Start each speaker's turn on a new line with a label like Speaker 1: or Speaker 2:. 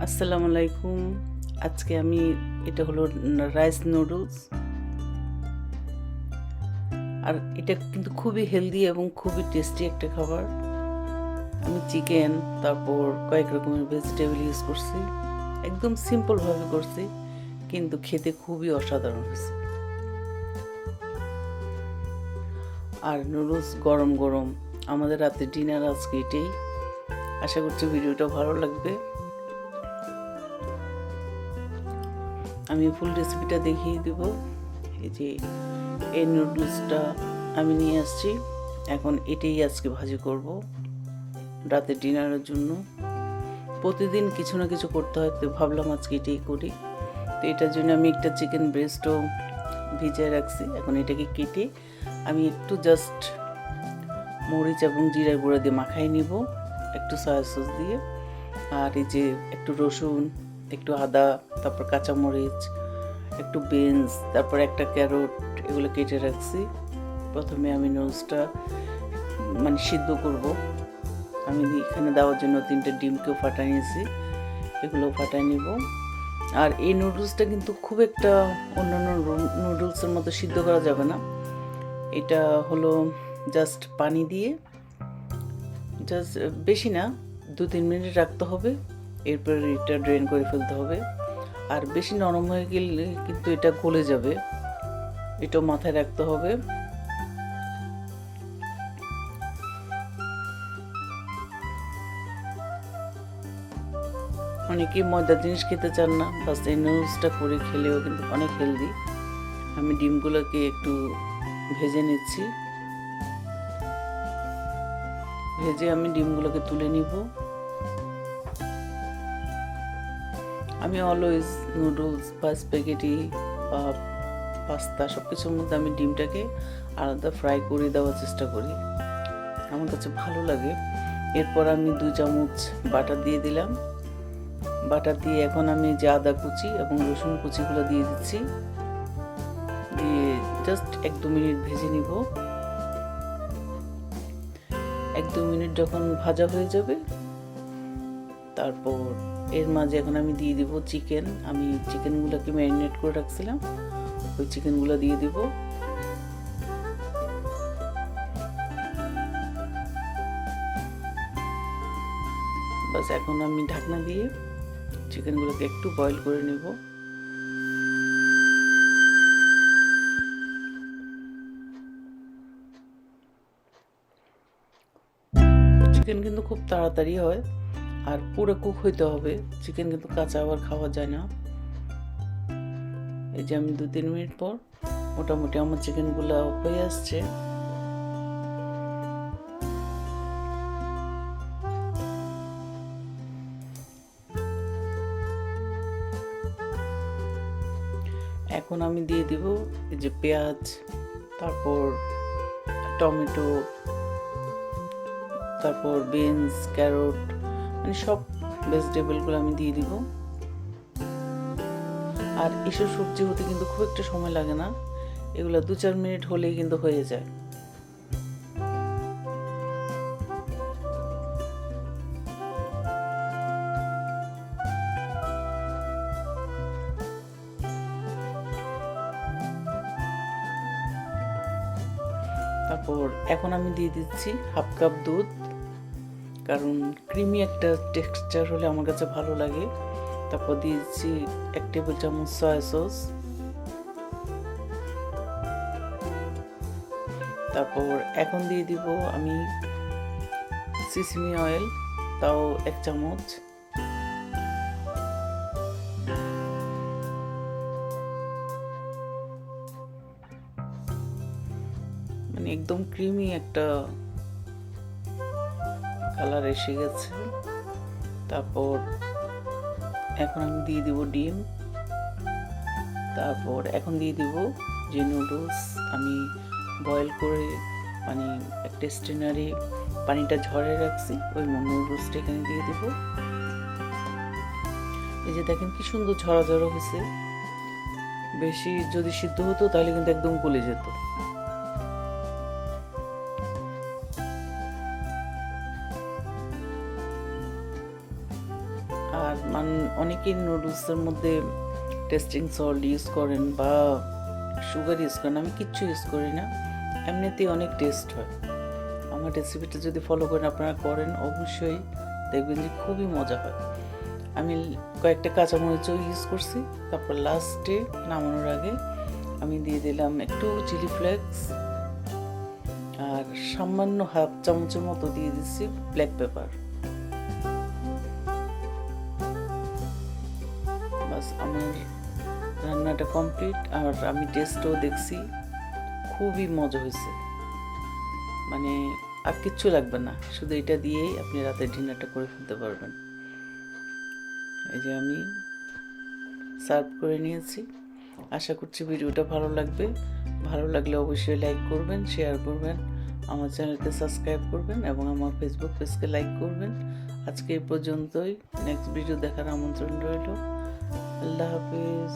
Speaker 1: আসসালামু আলাইকুম। আজকে আমি এটা হলো রাইস নুডলস, আর এটা কিন্তু খুবই হেলদি এবং খুবই টেস্টি একটা খাবার। আমি চিকেন, তারপর কয়েক রকমের ভেজিটেবল ইউজ করছি, একদম সিম্পলভাবে করছি, কিন্তু খেতে খুবই অসাধারণ হয়েছে। আর নুডলস গরম গরম, আমাদের রাতে ডিনার আজকে এটাই। আশা করছি ভিডিওটা ভালো লাগবে। আমি ফুল রেসিপিটা দেখিয়ে দেব। এই যে এই নুডলসটা আমি নিয়ে আসছি, এখন এটাই আজকে ভাজি করব রাতে ডিনারের জন্য। প্রতিদিন কিছু না কিছু করতে হয়, তো ভাবলাম আজকে এটাই করি। তো এটার জন্য আমি একটা চিকেন ব্রেস্টও ভিজিয়ে রাখছি। এখন এটাকে কেটে আমি একটু জাস্ট মরিচ এবং জিরা গুঁড়া দিয়ে মাখাই নিব, একটু সয়া সস দিয়ে। আর এই যে একটু রসুন, একটু আদা, তারপর কাঁচামরিচ, একটু বিনস, তারপর একটা ক্যারট, এগুলো কেটে রাখছি। প্রথমে আমি নুডলসটা সিদ্ধ করব। আমি এখানে দেওয়ার জন্য 3টে ডিমকেও ফাটাই নিয়েছি, এগুলো ফাটাই নিব। আর এই নুডলসটা কিন্তু খুব একটা অন্যান্য নুডলসের মতো সিদ্ধ করা যাবে না। এটা হলো জাস্ট পানি দিয়ে জাস্ট বেশি না 2-3 মিনিট রাখতে হবে, এরপর এটা ড্রেন করে ফেলতে হবে। আর বেশি নরম হয়ে গেলে কিন্তু এটা গলে যাবে, এটাও মাথায় রাখতে হবে। অনেকেই ময়দার জিনিস খেতে চান না, বাস এই নুডলসটা করে খেলেও কিন্তু অনেক হেলদি। আমি ডিমগুলোকে একটু ভেজে নিচ্ছি, ভেজে আমি ডিমগুলোকে তুলে নিব। আমি অলওয়েজ নুডলস বা স্প্যাগেটি বা পাস্তা সব কিছুর মধ্যে আমি ডিমটাকে আলাদা ফ্রাই করে দেওয়ার চেষ্টা করি, আমার কাছে ভালো লাগে। এরপর আমি 2 চামচ বাটার দিয়ে দিলাম। বাটার দিয়ে এখন আমি যে আদা কুচি এবং রসুন কুচিগুলো দিয়ে দিচ্ছি, দিয়ে জাস্ট 1-2 মিনিট ভেজে নিব। 1-2 মিনিট যখন ভাজা হয়ে যাবে, তারপর এর মাঝে এখন আমি দিয়ে দিব চিকেন। আমি চিকেনগুলোকে ম্যারিনেট করে রাখছিলাম, ওই চিকেনগুলো দিয়ে দিব। বাস এখন আমি ঢাকনা দিয়ে চিকেনগুলোকে একটু বয়েল করে নেব। চিকেন কিন্তু খুব তাড়াতাড়ি হয়, আর পুরো কুক হইতে হবে। চিকেন কিন্তু কাঁচা আবার খাওয়া যায় না। এই যে আমি 2-3 মিনিট পর মোটামুটি আমার চিকেনগুলো হয়ে আসছে। এখন আমি দিয়ে দিব এই যে পেঁয়াজ, তারপর টমেটো, তারপর বিনস, ক্যারট, সব ভেজিটেবলগুলো আমি দিয়ে দিব। আর এসব সবজি হতে কিন্তু খুব একটা সময় লাগে না, এগুলো 2-4 মিনিট হলেই কিন্তু হয়ে যায়। তারপর এখন আমি দিয়ে দিচ্ছি 1/2 কাপ দুধ, কারণ ক্রিমি একটা টেক্সচার হলে আমার কাছে ভালো লাগে। তারপর দিয়ে দিচ্ছি 1 টেবিল চামচ সয়া সস। তারপর এখন দিয়ে দিব আমি সিসিমি অয়েল, তাও 1 চামচ। একদম ক্রিমি একটা কালার এসে গেছে। তারপর এখন আমি দিয়ে দিব ডিম। তারপর এখন দিয়ে দিব যে নুডলস আমি বয়েল করে একটা স্ট্রেনারে পানিটা ঝরে রাখছি, ওই নুডলসটা এখানে দিয়ে দিব। এই যে দেখেন কি সুন্দর ঝরা ঝরা হয়েছে। বেশি যদি সিদ্ধ হতো তাহলে কিন্তু একদম গলে যেত। আর অনেকেই নুডলসের মধ্যে টেস্টিং সল্ট ইউজ করেন বা সুগার ইউজ করেন, আমি কিচ্ছু ইউজ করি না, এমনিতেই অনেক টেস্ট হয়। আমার রেসিপিটা যদি ফলো করেন, আপনারা করেন, অবশ্যই দেখবেন যে খুবই মজা হয়। আমি কয়েকটা কাঁচামরিচও ইউজ করছি। তারপর লাস্টে নামানোর আগে আমি দিয়ে দিলাম একটু চিলি ফ্লেক্স, আর সামান্য হাফ চামচের মতো দিয়ে দিচ্ছি ব্ল্যাক পেপার। বাস, আমার রান্নাটা কমপ্লিট। আর আমি টেস্টও দেখছি, খুবই মজা হয়েছে। মানে আর কিচ্ছু লাগবে না, শুধু এটা দিয়েই আপনি রাতের ডিনারটা করে ফেলতে পারবেন। এই যে আমি সার্ভ করে নিয়েছি। আশা করছি ভিডিওটা ভালো লাগবে। ভালো লাগলে অবশ্যই লাইক করবেন, শেয়ার করবেন, আমার চ্যানেলকে সাবস্ক্রাইব করবেন এবং আমার ফেসবুক পেজকে লাইক করবেন। আজকে এই পর্যন্তই। নেক্সট ভিডিও দেখার আমন্ত্রণ রইল। আল্লাহ হাফিজ।